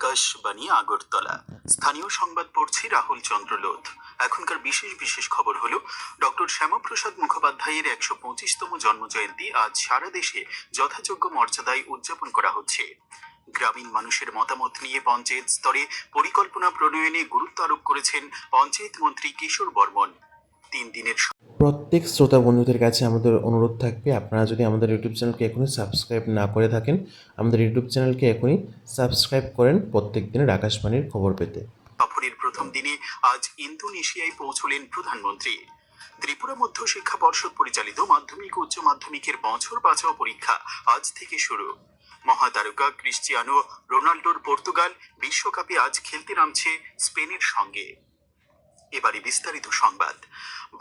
আকাশবাণী আগরতলা। স্থানীয় সংবাদ পড়ছি রাহুল চন্দ্র লোধ। এখনকার বিশেষ খবর হলো, ডক্টর শ্যামাপ্রসাদ মুখোপাধ্যায়ের 125তম জন্মজয়ন্তী আজ সারা দেশে যথাযোগ্য মর্যাদায় উদযাপন করা হচ্ছে। গ্রামীণ মানুষের মতামত নিয়ে পঞ্চায়েত স্তরে পরিকল্পনা প্রণয়নে গুরুত্ব আরোপ করেছেন পঞ্চায়েত মন্ত্রী কিশোর বর্মন। 3 দিনের প্রত্যেক শ্রোতা বন্ধুদের কাছে আমাদের অনুরোধ থাকবে, আপনারা যদি আমাদের ইউটিউব চ্যানেলকে এখনই সাবস্ক্রাইব না করে থাকেন, আমাদের ইউটিউব চ্যানেলকে এখনই সাবস্ক্রাইব করেন প্রত্যেক দিনের আকাশবাণীর খবর পেতে। সফরের প্রথম দিনে আজ ইন্দোনেশিয়ায় পৌঁছলেন প্রধানমন্ত্রী। ত্রিপুরা মধ্য শিক্ষা পর্ষদ পরিচালিত মাধ্যমিক ও উচ্চ মাধ্যমিকের বছর বাঁচাও পরীক্ষা আজ থেকে শুরু। মহাতারকা ক্রিশ্চিয়ানো রোনাল্ডোর পর্তুগাল বিশ্বকাপে আজ খেলতে নামছে স্পেনের সঙ্গে। এবারে বিস্তারিত সংবাদ।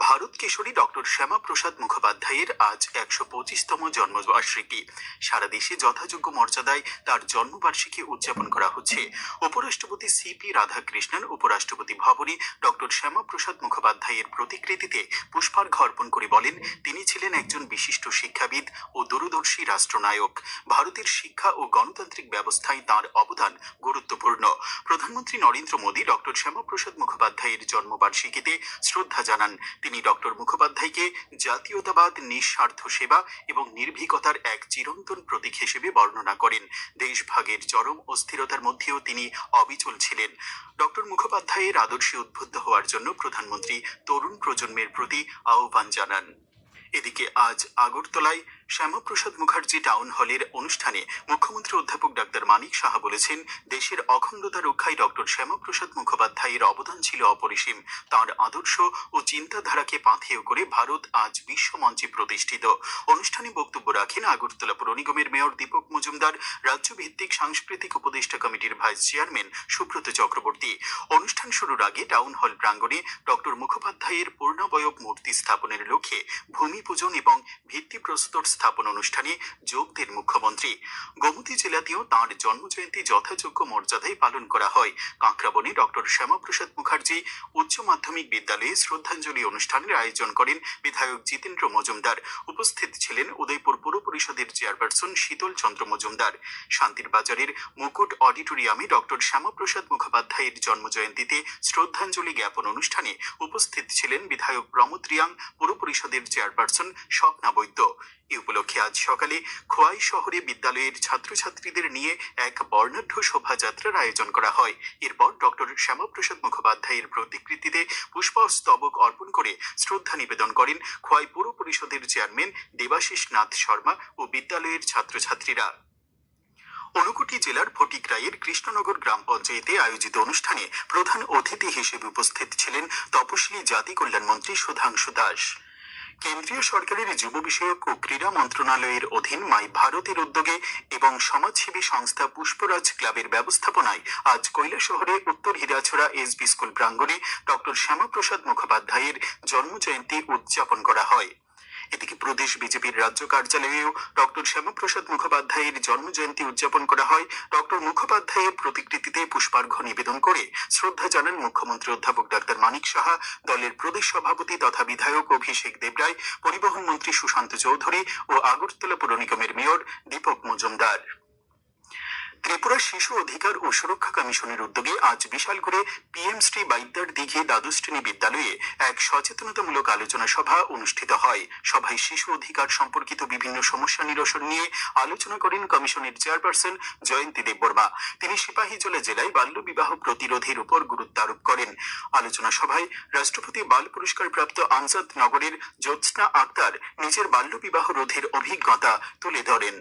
ভারত কেশরী ডক্টর শ্যামাপ্রসাদ মুখোপাধ্যায়ের আজ 125তম জন্মবার্ষিকী। সারা দেশে যথাযোগ্য মর্যাদায় তার জন্মবার্ষিকী উদযাপন করা হচ্ছে। উপরাষ্ট্রপতি সিপি রাধাকৃষ্ণন উপরাষ্ট্রপতি ভবনে ডক্টর শ্যামাপ্রসাদ মুখোপাধ্যায়ের প্রতিকৃতিতে পুষ্পার্ঘ্য অর্পণ করে বলেন, তিনি ছিলেন একজন বিশিষ্ট শিক্ষাবিদ ও দূরদর্শী রাষ্ট্রনায়ক। ভারতের শিক্ষা ও গণতান্ত্রিক ব্যবস্থায় তাঁর অবদান গুরুত্বপূর্ণ। প্রধানমন্ত্রী নরেন্দ্র মোদী ডক্টর শ্যামাপ্রসাদ মুখোপাধ্যায়ের জন্মবার্ষিকীতে শ্রদ্ধা জানান। তিনি ডক্টর মুখোপাধ্যায়কে জাতীয়তাবাদ, নিঃস্বার্থ সেবা এবং নির্ভীকতার এক চিরন্তন প্রতীক হিসেবে বর্ণনা করেন। দেশভাগের চরম অস্থিরতার মধ্যেও তিনি অবিচল ছিলেন। ডক্টর মুখোপাধ্যায়ের আদর্শে উদ্বুদ্ধ হওয়ার জন্য প্রধানমন্ত্রী তরুণ প্রজন্মের প্রতি আহ্বান জানান। এদিকে আজ আগরতলায় শ্যামাপ্রসাদ মুখার্জি টাউন হলের অনুষ্ঠানে মুখ্যমন্ত্রী অধ্যাপক ডাক্তার মানিক সাহা বলেছেন, দেশের অখণ্ডতা রক্ষায় ডক্টর শ্যামাপ্রসাদ মুখোপাধ্যায়ের অবদান ছিল অপরিসীম। তাঁর আদর্শ ও চিন্তাধারাকে পাথেয় করে ভারত আজ বিশ্বমঞ্চে প্রতিষ্ঠিত। অনুষ্ঠানে বক্তব্য রাখেন আগরতলা পৌর নিগমের মেয়র দীপক মজুমদার, রাজ্যভিত্তিক সাংস্কৃতিক উপদেষ্টা কমিটির ভাইস চেয়ারম্যান সুব্রত চক্রবর্তী। অনুষ্ঠান শুরুর আগে টাউন হল প্রাঙ্গণে ডক্টর মুখোপাধ্যায়ের পূর্ণাবয়ব মূর্তি স্থাপনের লক্ষ্যে ভূমি পূজন এবং ভিত্তিপ্রস্তর স্থাপন অনুষ্ঠানে যোগ দেন মুখ্যমন্ত্রী। গোমতী জেলাতেও তাঁর জন্মজয়ন্তী যথাযোগ্য মর্যাদায় পালন করা হয়। কাঁকড়াবনে ডক্টর শ্যামাপ্রসাদ মুখার্জি উচ্চ মাধ্যমিক বিদ্যালয়ে শ্রদ্ধাঞ্জলি অনুষ্ঠানের আয়োজন করেন বিধায়ক জিতেন্দ্র মজুমদার। উপস্থিত ছিলেন উদয়পুর পৌর পরিষদের চেয়ারপারসন শীতল চন্দ্র মজুমদার। শান্তির বাজারের মুকুট অডিটোরিয়ামে ডক্টর শ্যামাপ্রসাদ মুখোপাধ্যায়ের জন্মজয়ন্তীতে শ্রদ্ধাঞ্জলি জ্ঞাপন অনুষ্ঠানে উপস্থিত ছিলেন বিধায়ক প্রমোদ রিয়াং, পৌর পরিষদের চেয়ারপারসন স্বপ্না বৈদ্য। এ উপলক্ষে আজ সকালে খোয়াই শহরে বিদ্যালয়ের ছাত্রছাত্রীদের নিয়ে এক বর্ণাঢ্য শোভাযাত্রার আয়োজন করা হয়। এরপর ডক্টর শ্যামাপ্রসাদ মুখোপাধ্যায়ের প্রতিকৃতিতে পুষ্পস্তবক অর্পণ করে শ্রদ্ধা নিবেদন করেন খোয়াই পৌর পরিষদের চেয়ারম্যান দেবাশিস নাথ শর্মা ও বিদ্যালয়ের ছাত্রছাত্রীরা। ঊনকোটি জেলার ফটিকরাইয়ের কৃষ্ণনগর গ্রাম পঞ্চায়েতে আয়োজিত অনুষ্ঠানে প্রধান অতিথি হিসেবে উপস্থিত ছিলেন তপশিলি জাতি কল্যাণ মন্ত্রী সুধাংশু দাস। কেন্দ্রীয় সরকারের যুব বিষয়ক ও ক্রীড়া মন্ত্রণালয়ের অধীন মাই ভারতের উদ্যোগে এবং সমাজসেবী সংস্থা পুষ্পরাজ ক্লাবের ব্যবস্থাপনায় আজ কৈলাসহরে উত্তর হীরাছড়া এসবি স্কুল প্রাঙ্গণে ডক্টর শ্যামাপ্রসাদ মুখোপাধ্যায়ের জন্মজয়ন্তী উদযাপন করা হয়। এদিকে প্রদেশ বিজেপির রাজ্য কার্যালয়েও ডক্টর শ্যামাপ্রসাদ মুখোপাধ্যায়ের জন্মজয়ন্তী উদযাপন করা হয়। ডক্টর মুখোপাধ্যায়ের প্রতিকৃতিতে পুষ্পার্ঘ্য নিবেদন করে শ্রদ্ধা জানান মুখ্যমন্ত্রী অধ্যাপক ডাক্তার মানিক সাহা, দলের প্রদেশ সভাপতি তথা বিধায়ক অভিষেক দেবরায়, পরিবহন মন্ত্রী সুশান্ত চৌধুরী ও আগরতলা পৌর নিগমের মেয়র দীপক মজুমদার। ত্রিপুরা শিশু অধিকার ও সুরক্ষা কমিশনের উদ্যোগে আজ বিশালগড়ে পিএম শ্রী বাইদ্যার দিঘি দ্বাদশ শ্রেণী বিদ্যালয়ে এক সচেতনতামূলক আলোচনা সভা অনুষ্ঠিত হয়। সভায় শিশু অধিকার সম্পর্কিত বিভিন্ন সমস্যা নিরসন নিয়ে আলোচনা করেন কমিশনের চেয়ারপারসন জয়ন্তী দেববর্মা। তিনি সিপাহীজলা জেলায় বাল্যবিবাহ প্রতিরোধের উপর গুরুত্ব আরোপ করেন। আলোচনা সভায় রাষ্ট্রপতি বাল পুরস্কার প্রাপ্ত আমজাদ নগরের জ্যোৎস্না আক্তার নিজের বাল্যবিবাহ রোধের অভিজ্ঞতা তুলে ধরেন।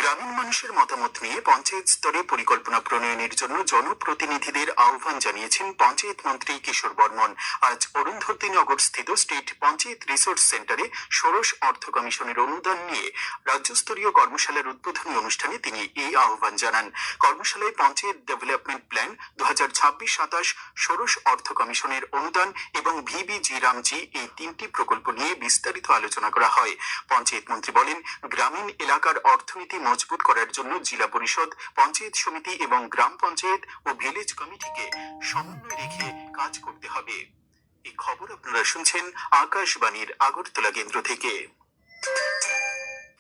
গ্রামীণ মানুষের মতামত নিয়ে পঞ্চায়েত স্তরে পরিকল্পনা প্রণয়নের জন্য জনপ্রতিনিধিদের আহ্বান জানিয়েছেন পঞ্চায়েত মন্ত্রী কিশোর বর্মন। আজ অরুন্ধতী-নগর স্থিত স্টেট পঞ্চায়েত রিসোর্স সেন্টারে ষোড়শ অর্থ কমিশনের অনুদান নিয়ে রাজ্যস্তরীয় কর্মশালার উদ্বোধনী অনুষ্ঠানে তিনি এই আহ্বান জানান। কর্মশালায় পঞ্চায়েত ডেভেলপমেন্ট প্ল্যান 2026-27, ষোড়শ অর্থ কমিশনের অনুদান এবং ভিবিজি রামজি এই 3টি প্রকল্প নিয়ে বিস্তারিত আলোচনা করা হয়। পঞ্চায়েত মন্ত্রী বলেন, গ্রামীণ এলাকার অর্থনীতি মজবুত করার জন্য জেলা পরিষদ, পঞ্চায়েত সমিতি এবং গ্রাম পঞ্চায়েত ও ভিলেজ কমিটিকে সমন্বয় রেখে কাজ করতে হবে। এই খবর আপনারা শুনছেন আকাশবাণীর আগরতলা কেন্দ্র থেকে।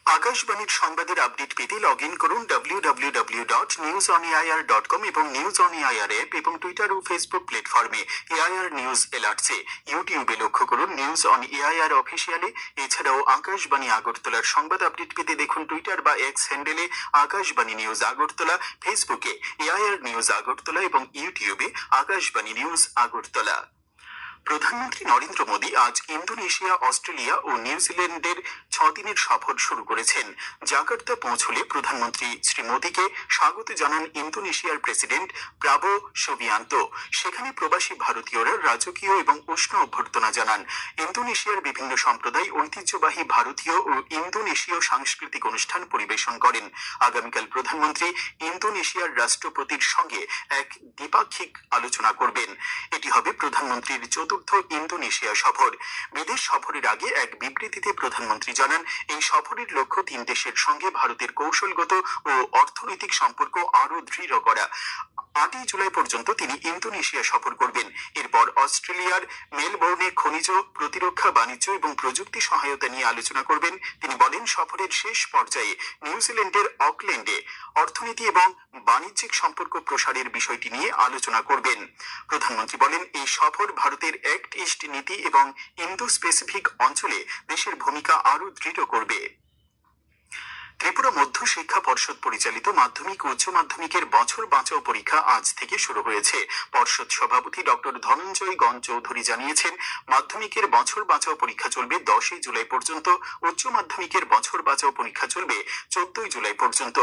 আকাশবাণীর সংবাদের আপডেট পেতে লগ ইন করুন www.newsonair.com এবং নিউজ অন এআইআর অ্যাপ এবং টুইটার ও ফেসবুক প্ল্যাটফর্মে এআইআর নিউজ এলার্টসে। ইউটিউবে লক্ষ্য করুন নিউজ অন এআইআর অফিসিয়ালে। এছাড়াও আকাশবাণী আগরতলার সংবাদ আপডেট পেতে দেখুন টুইটার বা এক্স হ্যান্ডেলে আকাশবাণী নিউজ আগরতলা, ফেসবুকে এআইআর নিউজ আগরতলা এবং ইউটিউবে আকাশবাণী নিউজ আগরতলা। প্রধানমন্ত্রী নরেন্দ্র মোদী আজ ইন্দোনেশিয়া, অস্ট্রেলিয়া ও নিউজিল্যান্ডের 6 দিনের সফর শুরু করেছেন। জাকার্তা পৌঁছলে প্রধানমন্ত্রী শ্রী মোদীকে স্বাগত জানান ইন্দোনেশিয়ার প্রেসিডেন্ট প্রাবো সুবিয়ান্তো। সেখানে প্রবাসী ভারতীয়রা রাজকীয় এবং উষ্ণ অভ্যর্থনা জানান। ইন্দোনেশিয়ার বিভিন্ন সম্প্রদায় ঐতিহ্যবাহী ভারতীয় ও ইন্দোনেশীয় সাংস্কৃতিক অনুষ্ঠান পরিবেশন করেন। আগামীকাল প্রধানমন্ত্রী ইন্দোনেশিয়ার রাষ্ট্রপতির সঙ্গে এক দ্বিপাক্ষিক আলোচনা করবেন। এটি হবে প্রধানমন্ত্রীর চতুর্থ ইন্দোনেশিয়া সফর। বিদেশ সফরের আগে এক বিবৃতিতে প্রধানমন্ত্রী জানান, এই সফরের লক্ষ্য 3 দেশের সঙ্গে ভারতের কৌশলগত ও অর্থনৈতিক সম্পর্ক আরও দৃঢ় করা। 8 জুলাই পর্যন্ত তিনি ইন্দোনেশিয়া সফর করবেন। এরপর অস্ট্রেলিয়ার মেলবোর্নে খনিজ, প্রতিরক্ষা, বাণিজ্য এবং প্রযুক্তি সহায়তা নিয়ে আলোচনা করবেন। তিনি বলেন, সফরের শেষ পর্যায়ে নিউজিল্যান্ডের অকল্যান্ডে অর্থনীতি এবং বাণিজ্যিক সম্পর্ক প্রসারের বিষয়টি নিয়ে আলোচনা করবেন। প্রধানমন্ত্রী বলেন, এই সফর ভারতের অ্যাক্ট ইস্ট নীতি এবং ইন্দো স্পেসিফিক অঞ্চলে দেশের ভূমিকা আরও দৃঢ় করবে। ত্রিপুরা মধ্য শিক্ষা পর্ষদ পরিচালিত মাধ্যমিক ও উচ্চ মাধ্যমিকের বছর বাঁচাও পরীক্ষা আজ থেকে শুরু হয়েছে। পর্ষদ সভাপতি ডক্টর ধনঞ্জয় গণ চৌধুরী জানিয়েছেন, মাধ্যমিকের বছর বাঁচাও পরীক্ষা চলবে 10 জুলাই পর্যন্ত, উচ্চ মাধ্যমিকের বছর বাঁচাও পরীক্ষা চলবে 14 জুলাই পর্যন্ত।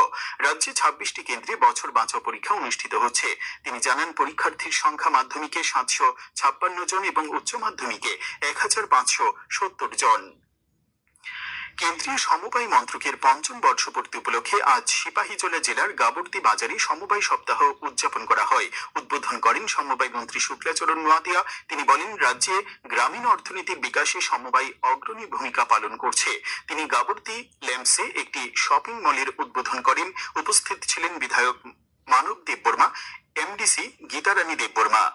রাজ্যে 26টি কেন্দ্রে বছর বাঁচাও পরীক্ষা অনুষ্ঠিত হচ্ছে। তিনি জানান, পরীক্ষার্থীর সংখ্যা মাধ্যমিকে 756 জন এবং উচ্চ মাধ্যমিকে 1570 জন। কেন্দ্রীয় সমবায় মন্ত্রকের 5ম বর্ষপূর্তি উপলক্ষে আজ সিপাহীজলা জেলার গাবর্দি বাজারে সমবায় সপ্তাহ উদযাপন করা হয়। উদ্বোধন করেন সমবায় মন্ত্রী শুক্লাচরণ নোয়াতিয়া। তিনি বলেন, রাজ্যে গ্রামীণ অর্থনীতির বিকাশে সমবায় অগ্রণী ভূমিকা পালন করছে। তিনি গাবর্দি ল্যাম্পসে একটি শপিং মলের উদ্বোধন করেন। উপস্থিত ছিলেন বিধায়ক মানব দেববর্মা, এমডিসি গীতারানী দেববর্মা।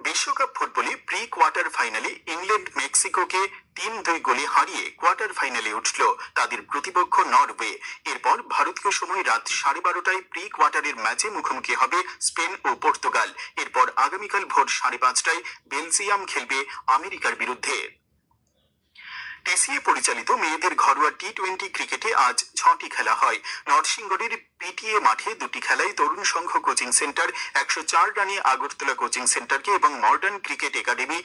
বিশ্বকাপ ফুটবলে প্রি কোয়ার্টার ফাইনালে ইংল্যান্ড মেক্সিকোকে 3-2 গোলে হারিয়ে কোয়ার্টার ফাইনালে উঠল। তাদের প্রতিপক্ষ নরওয়ে। এরপর ভারতীয় সময় রাত 12:30টায় প্রি কোয়ার্টারের ম্যাচে মুখোমুখি হবে স্পেন ও পর্তুগাল। এরপর আগামীকাল ভোর 5:30টায় বেলজিয়াম খেলবে আমেরিকার বিরুদ্ধে। টিসিএ পরিচালিত মেয়েদের ঘরোয়া টি-20 ক্রিকেটে আজ 6টি খেলা হয়। নরসিংগড়ের পিটিএ মাঠে 2টি খেলায় তরুণ সংঘ কোচিং সেন্টার 104 রানে আগরতলা কোচিং সেন্টারকে এবং মডার্ন ক্রিকেট একাডেমি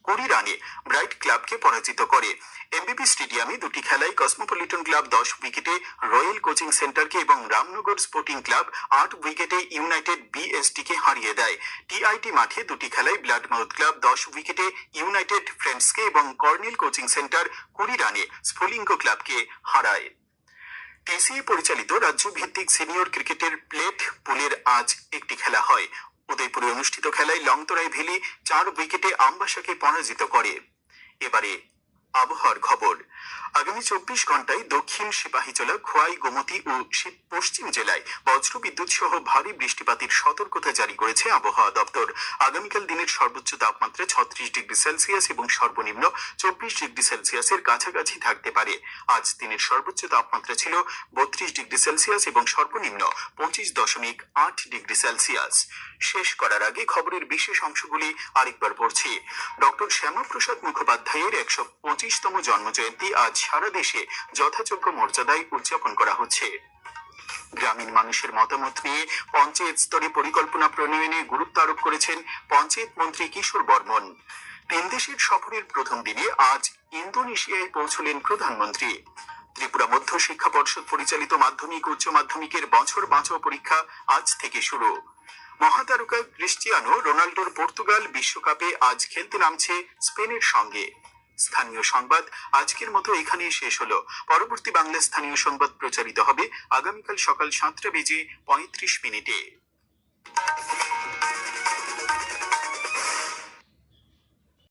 20 রানে ব্রাইট ক্লাবকে পরাজিত করে। এমবিবি স্টেডিয়ামে 2টি খেলায় কসমোপলিটন ক্লাব 10 উইকেটে রয়্যাল কোচিং সেন্টারকে এবং রামনগর স্পোর্টিং ক্লাব 8 উইকেটে ইউনাইটেড বিএসটিকে হারিয়ে দেয়। টিআইটি মাঠে 2টি খেলায় ব্লাডমাউথ ক্লাব 10 উইকেটে ইউনাইটেড ফ্রেন্ডসকে এবং কর্নেল কোচিং সেন্টার 20 রানে স্ফুলিঙ্গ ক্লাবকে হারায়। টিসিএ পরিচালিত রাজ্য ভিত্তিক সিনিয়র ক্রিকেটের প্লেট পুলের আজ একটি খেলা হয়। উদয়পুরে অনুষ্ঠিত খেলায় লংতরাই ভ্যালি 4 উইকেটে আমবাসাকে পরাজিত করে। এবারে আবহাওয়ার খবর। আগামী 24 ঘন্টায় দক্ষিণ সিপাহীজলা, খোয়াই, গোমতী ও পশ্চিম জেলায় বজ্রবিদ্যুৎ সহ ভারী বৃষ্টিপাতের সতর্কতা জারি করেছে আবহাওয়া দপ্তর। আগামীকাল দিনের সর্বোচ্চ তাপমাত্রা 36 ডিগ্রি সেলসিয়াস এবং সর্বনিম্ন 24 ডিগ্রি সেলসিয়াসের কাছাকাছি থাকতে পারে। আজ দিনের সর্বোচ্চ তাপমাত্রা ছিল 32 ডিগ্রি সেলসিয়াস এবং সর্বনিম্ন 25.8 ডিগ্রি সেলসিয়াস। শেষ করার আগে খবরের বিশেষ অংশগুলি আরেকবার পড়ছি। ডক্টর শ্যামাপ্রসাদ মুখোপাধ্যায়ের 125তম জন্মজয়ন্তী আজ সারা দেশে যথাযোগ্য মর্যাদায় উদযাপন করা হচ্ছে। গ্রামীণ মানুষের মতামত নিয়ে পঞ্চায়েত স্তরে পরিকল্পনা প্রণয়নে গুরুত্ব আরোপ করেছেন পঞ্চায়েত মন্ত্রী কিশোর বর্মন। 3 দেশের সফরের প্রথম দিনে আজ ইন্দোনেশিয়ায় পৌঁছলেন প্রধানমন্ত্রী। ত্রিপুরা মধ্য শিক্ষা পর্ষদ পরিচালিত মাধ্যমিক উচ্চ মাধ্যমিকের বছর বাঁচাও পরীক্ষা আজ থেকে শুরু। মহাতারকা ক্রিস্টিয়ানো রোনাল্ডোর পর্তুগাল বিশ্বকাপে আজ খেলতে নামছে স্পেনের সঙ্গে। স্থানীয় সংবাদ আজকের মতো এখানেই শেষ হলো। পরবর্তী বাংলা স্থানীয় সংবাদ প্রচারিত হবে আগামীকাল সকাল 7:35 মিনিটে।